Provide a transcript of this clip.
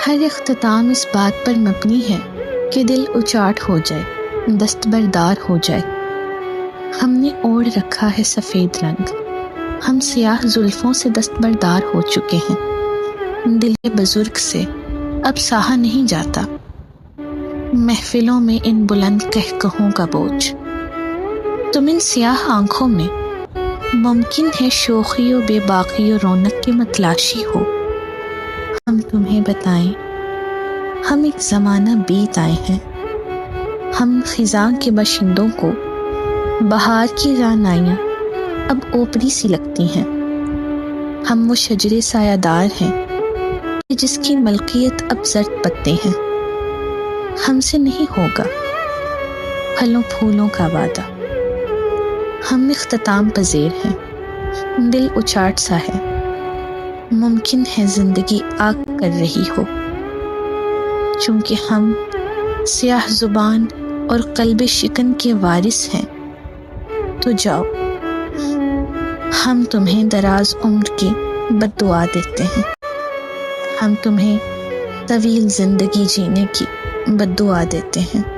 ہر اختتام اس بات پر مبنی ہے کہ دل اچاٹ ہو جائے، دستبردار ہو جائے۔ ہم نے اوڑھ رکھا ہے سفید رنگ، ہم سیاہ زلفوں سے دستبردار ہو چکے ہیں۔ دل بزرگ سے اب سہا نہیں جاتا محفلوں میں ان بلند قہقہوں کا بوجھ۔ تم ان سیاہ آنکھوں میں ممکن ہے شوخی و بے باکی و رونق کی متلاشی ہو۔ ہم تمہیں بتائیں، ہم ایک زمانہ بیت آئے ہیں۔ ہم خزاں کے باشندوں کو بہار کی رعنائیاں اب اوپری سی لگتی ہیں۔ ہم وہ شجرے سایہ دار ہیں کہ جس کی ملکیت اب زرد پتے ہیں۔ ہم سے نہیں ہوگا پھلوں پھولوں کا وعدہ۔ ہم اختتام پذیر ہیں، دل اچاٹ سا ہے، ممکن ہے زندگی آگ کر رہی ہو۔ چونکہ ہم سیاہ زبان اور قلب شکن کے وارث ہیں، تو جاؤ، ہم تمہیں دراز عمر کی بد دعا دیتے ہیں۔ ہم تمہیں طویل زندگی جینے کی بد دعا دیتے ہیں۔